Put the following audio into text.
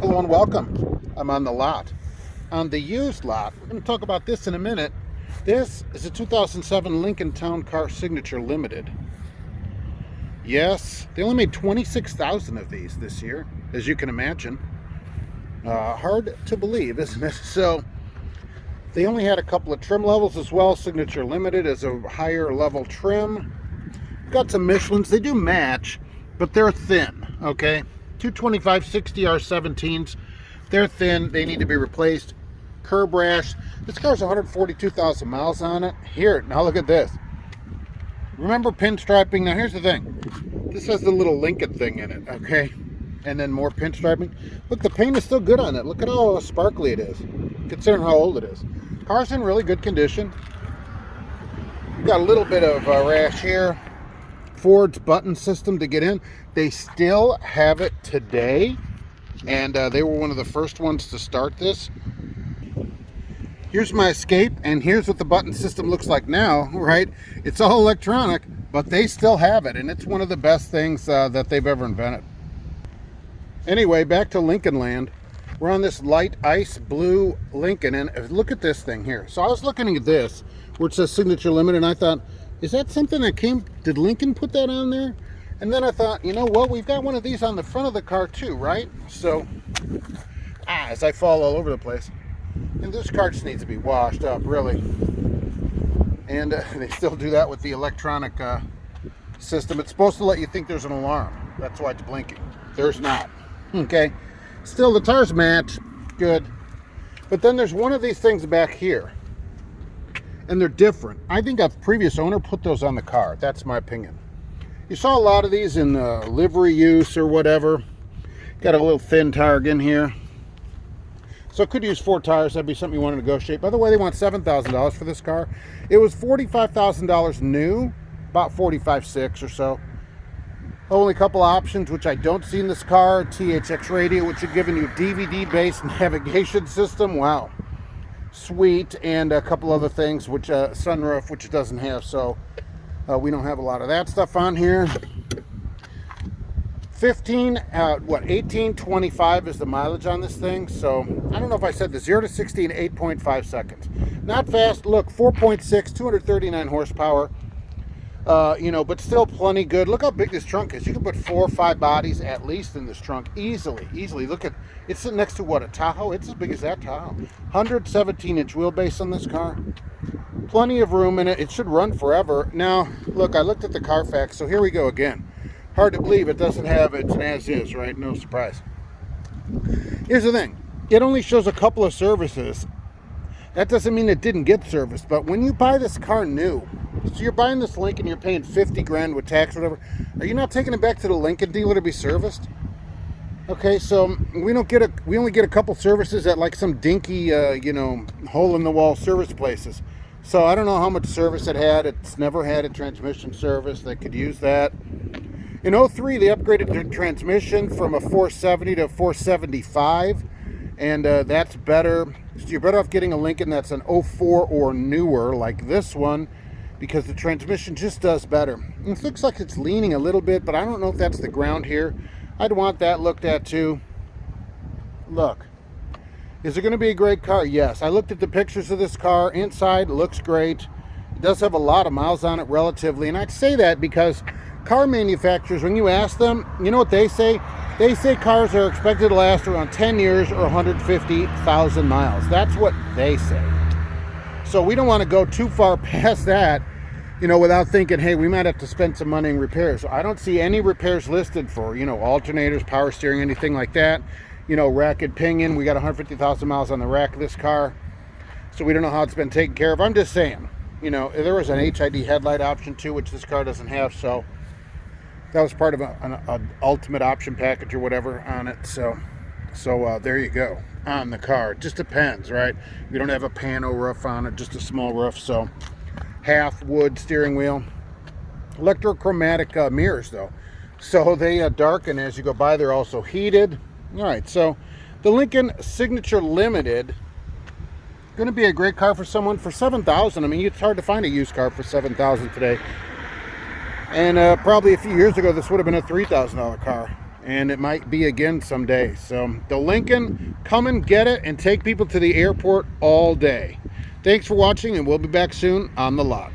Hello and welcome. I'm on the lot. On the used lot, we're going to talk about this in a minute. This is a 2007 Lincoln Town Car Signature Limited. Yes, they only made 26,000 of these this year, as you can imagine. Hard to believe, isn't it? So, they only had a couple of trim levels as well. Signature Limited is a higher level trim. Got some Michelins. They do match, but they're thin, okay? 225/60R17s. They're thin. They need to be replaced. Curb rash. This car's 142,000 miles on it. Here, now look at this. Remember pinstriping? Now here's the thing. This has the little Lincoln thing in it, okay? And then more pinstriping. Look, the paint is still good on it. Look at how sparkly it is, considering how old it is. Car's in really good condition. Got a little bit of rash here. Ford's button system to get in. They still have it today, and they were one of the first ones to start this. Here's my Escape, and here's what the button system looks like now, right? It's all electronic, but they still have it, and it's one of the best things that they've ever invented. Anyway, back to Lincoln Land. We're on this light ice blue Lincoln, and look at this thing here. So I was looking at this, where it says Signature Limited, and I thought, is that something that did Lincoln put that on there? And then I thought, you know what, we've got one of these on the front of the car too, right? So, as I fall all over the place. And this car just needs to be washed up, really. And they still do that with the electronic system. It's supposed to let you think there's an alarm. That's why it's blinking. There's not. Okay. Still, the tires match. Good. But then there's one of these things back here. And they're different. I think a previous owner put those on the car. That's my opinion. You saw a lot of these in livery use or whatever. Got a little thin tire in here. So it could use 4 tires. That'd be something you want to negotiate. By the way, they want $7,000 for this car. It was $45,000 new, about $45,600 or so. Only a couple options, which I don't see in this car. THX radio, which is giving you DVD-based navigation system. Wow. Sweet. And a couple other things, which sunroof, which it doesn't have. So we don't have a lot of that stuff on here. 1825 is the mileage on this thing. So I don't know if I said the 0 to 60 in 8.5 seconds. Not fast. Look, 4.6, 239 horsepower. But still plenty good. Look how big this trunk is. You can put 4 or 5 bodies at least in this trunk easily. Look at, it's sitting next to what, a Tahoe? It's as big as that Tahoe. 117-inch wheelbase on this car. Plenty of room in it. It should run forever. Now, look, I looked at the Carfax, so here we go again. Hard to believe it doesn't have it's an as-is, right? No surprise. Here's the thing. It only shows a couple of services. That doesn't mean it didn't get serviced, but when you buy this car new, so you're buying this Lincoln, you're paying $50,000 with tax or whatever, are you not taking it back to the Lincoln dealer to be serviced? Okay, so we only get a couple services at like some dinky, hole-in-the-wall service places. So I don't know how much service it had. It's never had a transmission service. They could use that. In 03, they upgraded their transmission from a 470 to a 475, and that's better. So you're better off getting a Lincoln that's an 04 or newer, like this one, because the transmission just does better. It looks like it's leaning a little bit, but I don't know if that's the ground here. I'd want that looked at too. Look. Is it going to be a great car? Yes. I looked at the pictures of this car. Inside, looks great. It does have a lot of miles on it relatively. And I'd say that because car manufacturers, when you ask them, you know what they say? They say cars are expected to last around 10 years or 150,000 miles. That's what they say. So we don't want to go too far past that, without thinking, hey, we might have to spend some money in repairs. So I don't see any repairs listed for, alternators, power steering, anything like that. Rack and pinion. We got 150,000 miles on the rack of this car. So we don't know how it's been taken care of. I'm just saying, there was an HID headlight option too, which this car doesn't have. So that was part of an ultimate option package or whatever on it. So there you go on the car. It just depends, right? We don't have a pano roof on it, just a small roof. So half wood steering wheel. Electrochromatic mirrors though. So they darken as you go by. They're also heated. All right, so the Lincoln Signature Limited, going to be a great car for someone for $7,000. I mean, it's hard to find a used car for $7,000 today. And probably a few years ago, this would have been a $3,000 car. and it might be again someday. So the Lincoln, come and get it and take people to the airport all day. Thanks for watching, and we'll be back soon on the lot.